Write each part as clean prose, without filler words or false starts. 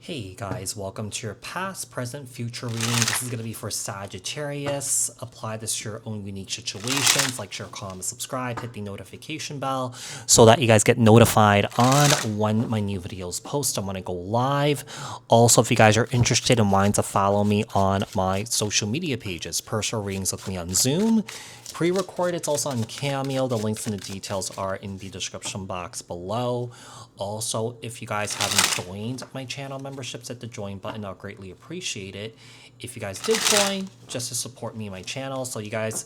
Hey guys, welcome to your past, present, future reading. This is going to be for Sagittarius. Apply this to your own unique situations. Like, share, comment, subscribe, hit the notification bell so that you guys get notified on when my new videos post and when I go live. Also, if you guys are interested and wanting to follow me on my social media pages, personal readings with me on Zoom, pre-recorded, it's also on Cameo. The links and the details are in the description box below. Also, if you guys haven't joined my channel memberships, hit the join button. I'll greatly appreciate it. If you guys did join, just to support me and my channel, so you guys,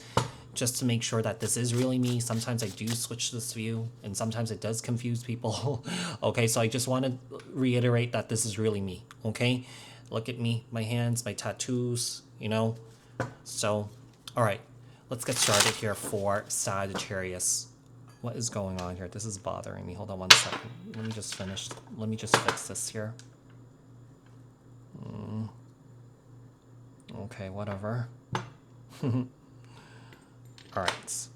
just to make sure that this is really me. Sometimes I do switch this view, and sometimes it does confuse people. Okay, so I just want to reiterate that this is really me. Okay, look at me, my hands, my tattoos, you know. So, all right, let's get started here for Sagittarius. What is going on here? This is bothering me. Hold on one second. Let me just finish. Let me just fix this here. Okay, whatever. Alright.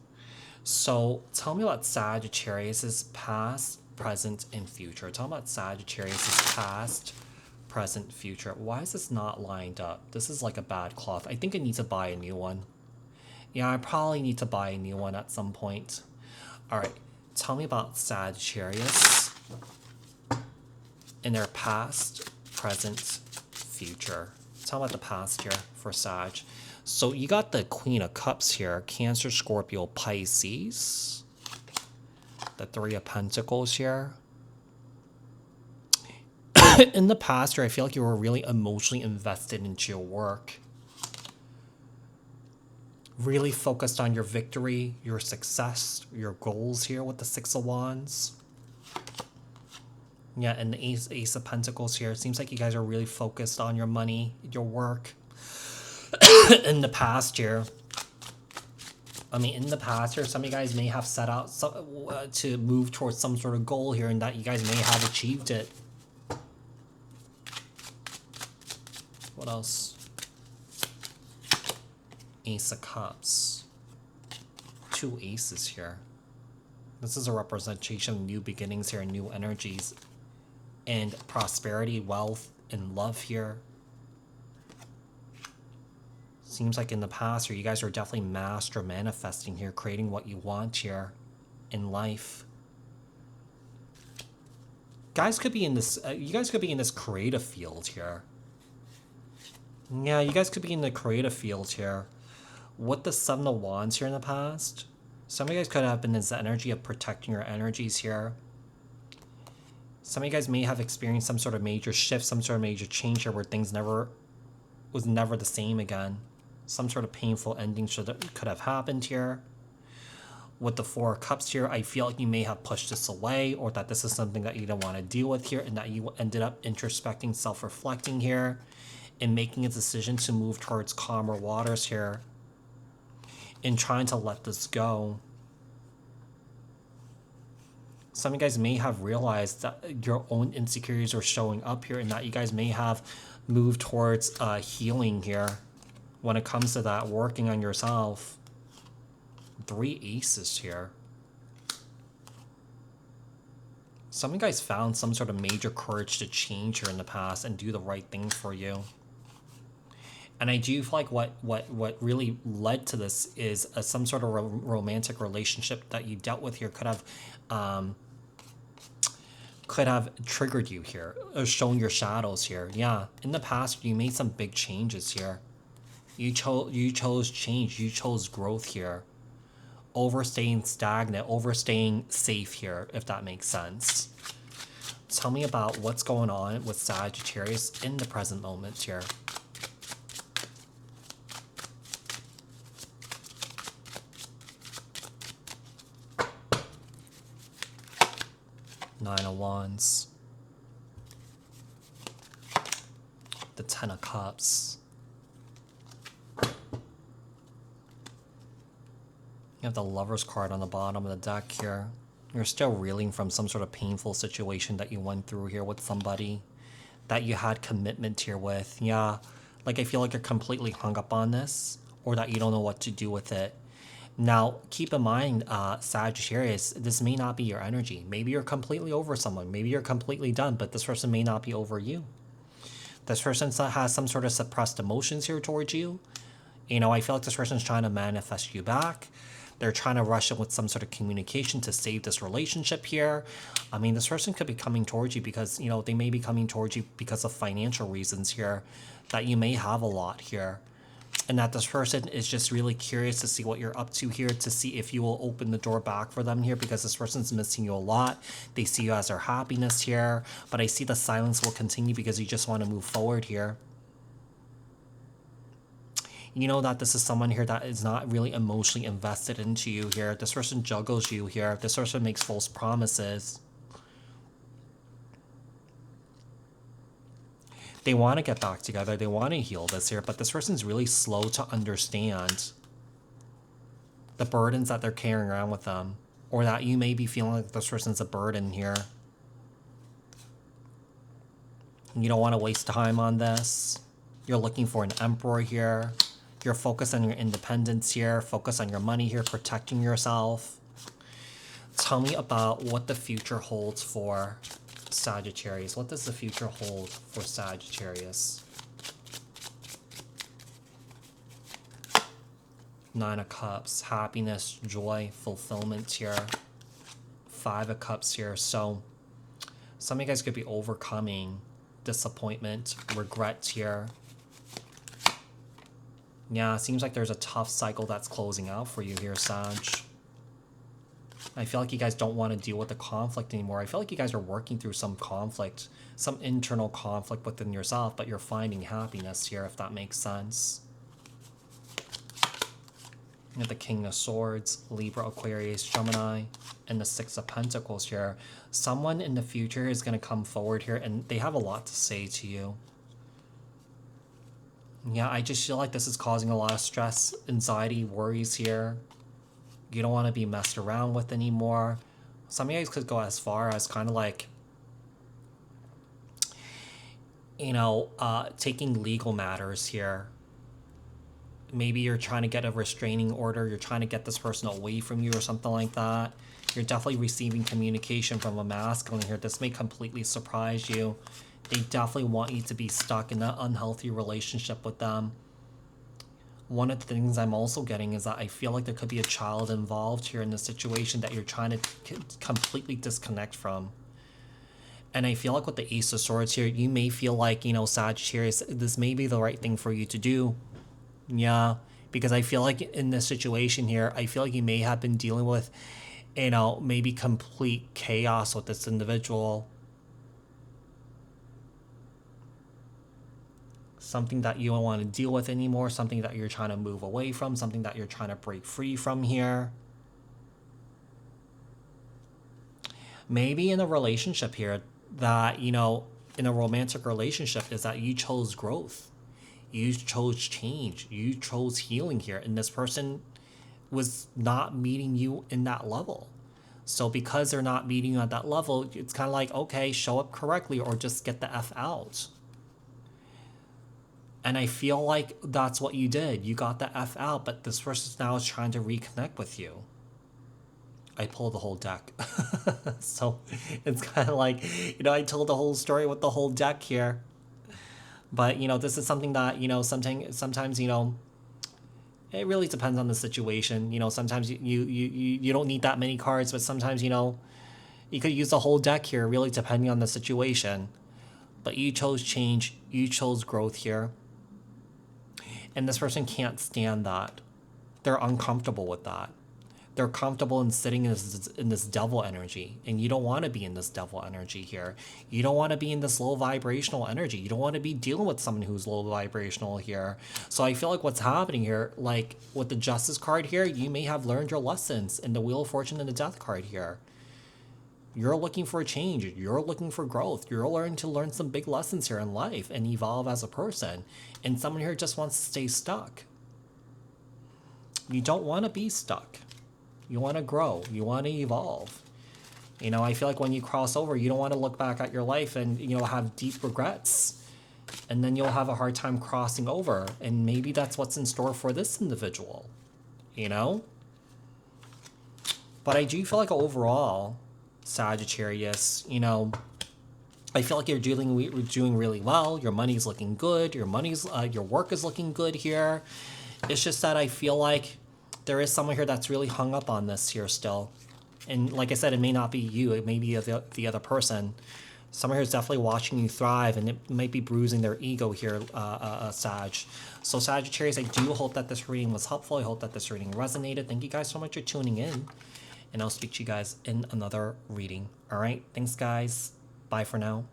So, tell me about Sagittarius's past, present, and future. Tell me about Sagittarius's past, present, future. Why is this not lined up? This is like a bad cloth. I think I need to buy a new one. Yeah, I probably need to buy a new one at some point. Alright, tell me about Sagittarius in their past, present, future. Tell me about the past here for Sag. So you got the Queen of Cups here, Cancer, Scorpio, Pisces. The Three of Pentacles here. In the past here, I feel like you were really emotionally invested into your work. Really focused on your victory, your success, your goals here with the Six of Wands. Yeah, and the Ace of Pentacles here. It seems like you guys are really focused on your money, your work. In the past here. In the past here, some of you guys may have set out to move towards some sort of goal here, and that you guys may have achieved it. What else? Ace of Cups. Two aces here. This is a representation of new beginnings here, new energies, and prosperity, wealth, and love here. Seems like in the past here, you guys are definitely master manifesting here, creating what you want here in life. Guys could be in this. You guys could be in this creative field here. Yeah, you guys could be in the creative field here. With the Seven of Wands here in the past, some of you guys could have been in this energy of protecting your energies here. Some of you guys may have experienced some sort of major shift, some sort of major change here where things was never the same again. Some sort of painful ending could have happened here. With the Four of Cups here, I feel like you may have pushed this away, or that this is something that you don't want to deal with here, and that you ended up introspecting, self-reflecting here, and making a decision to move towards calmer waters here. In trying to let this go. Some of you guys may have realized that your own insecurities are showing up here, and that you guys may have moved towards healing here when it comes to that, working on yourself. Three aces here. Some of you guys found some sort of major courage to change here in the past and do the right thing for you. And I do feel like what really led to this is some sort of romantic relationship that you dealt with here could have triggered you here, or shown your shadows here. Yeah, in the past you made some big changes here. You chose change. You chose growth here. Over staying stagnant, over staying safe here, if that makes sense. Tell me about what's going on with Sagittarius in the present moment here. Nine of Wands. The Ten of Cups. You have the Lover's card on the bottom of the deck here. You're still reeling from some sort of painful situation that you went through here with somebody that you had commitment here with. Yeah, like I feel like you're completely hung up on this, or that you don't know what to do with it. Now, keep in mind, Sagittarius, this may not be your energy. Maybe you're completely over someone. Maybe you're completely done, but this person may not be over you. This person has some sort of suppressed emotions here towards you. You know, I feel like this person's trying to manifest you back. They're trying to rush in with some sort of communication to save this relationship here. I mean, this person could be coming towards you because, you know, they may be coming towards you because of financial reasons here, that you may have a lot here. And that this person is just really curious to see what you're up to here, to see if you will open the door back for them here, because this person's missing you a lot. They see you as their happiness here, but I see the silence will continue because you just want to move forward here. You know that this is someone here that is not really emotionally invested into you here. This person juggles you here. This person makes false promises. They want to get back together. They want to heal this here, but this person's really slow to understand the burdens that they're carrying around with them, or that you may be feeling like this person's a burden here. You don't want to waste time on this. You're looking for an emperor here. You're focused on your independence here, focus on your money here, protecting yourself. Tell me about what the future holds for Sagittarius. What does the future hold for Sagittarius? Nine of Cups, happiness, joy, fulfillment here. Five of Cups here. So some of you guys could be overcoming disappointment, regret here. Yeah, it seems like there's a tough cycle that's closing out for you here, Sag. I feel like you guys don't want to deal with the conflict anymore. I feel like you guys are working through some conflict, some internal conflict within yourself, but you're finding happiness here, if that makes sense. You have the King of Swords, Libra, Aquarius, Gemini, and the Six of Pentacles here. Someone in the future is going to come forward here, and they have a lot to say to you. Yeah, I just feel like this is causing a lot of stress, anxiety, worries here. You don't want to be messed around with anymore. Some of you guys could go as far as kind of like, you know, taking legal matters here. Maybe you're trying to get a restraining order. You're trying to get this person away from you or something like that. You're definitely receiving communication from a masculine here. This may completely surprise you. They definitely want you to be stuck in that unhealthy relationship with them. One of the things I'm also getting is that I feel like there could be a child involved here in this situation that you're trying to completely disconnect from. And I feel like with the Ace of Swords here, you may feel like, you know, Sagittarius, this may be the right thing for you to do. Yeah, because I feel like in this situation here, I feel like you may have been dealing with, you know, maybe complete chaos with this individual. Something that you don't want to deal with anymore, something that you're trying to move away from, something that you're trying to break free from here. Maybe in a relationship here that, you know, in a romantic relationship is that you chose growth. You chose change. You chose healing here. And this person was not meeting you in that level. So because they're not meeting you at that level, it's kind of like, okay, show up correctly or just get the F out. And I feel like that's what you did. You got the F out, but this person now is trying to reconnect with you. I pulled the whole deck. So it's kind of like, you know, I told the whole story with the whole deck here. But, you know, this is something that, you know, sometimes, you know, it really depends on the situation. You know, sometimes you don't need that many cards, but sometimes, you know, you could use the whole deck here, really depending on the situation. But you chose change. You chose growth here. And this person can't stand that. They're uncomfortable with that. They're comfortable in sitting in this devil energy. And you don't want to be in this devil energy here. You don't want to be in this low vibrational energy. You don't want to be dealing with someone who's low vibrational here. So I feel like what's happening here, like with the Justice card here, you may have learned your lessons in the Wheel of Fortune and the Death card here. You're looking for a change. You're looking for growth. You're learning to learn some big lessons here in life and evolve as a person. And someone here just wants to stay stuck. You don't want to be stuck. You want to grow. You want to evolve. You know, I feel like when you cross over, you don't want to look back at your life and, you know, have deep regrets. And then you'll have a hard time crossing over. And maybe that's what's in store for this individual. You know? But I do feel like overall, Sagittarius, you know, I feel like you're doing really well. Your money's looking good. Your work is looking good here. It's just that I feel like there is someone here that's really hung up on this here still. And like I said, it may not be you. It may be the other person. Someone here is definitely watching you thrive, and it might be bruising their ego here, Sag. So Sagittarius, I do hope that this reading was helpful. I hope that this reading resonated. Thank you guys so much for tuning in, and I'll speak to you guys in another reading. All right, thanks guys. Bye for now.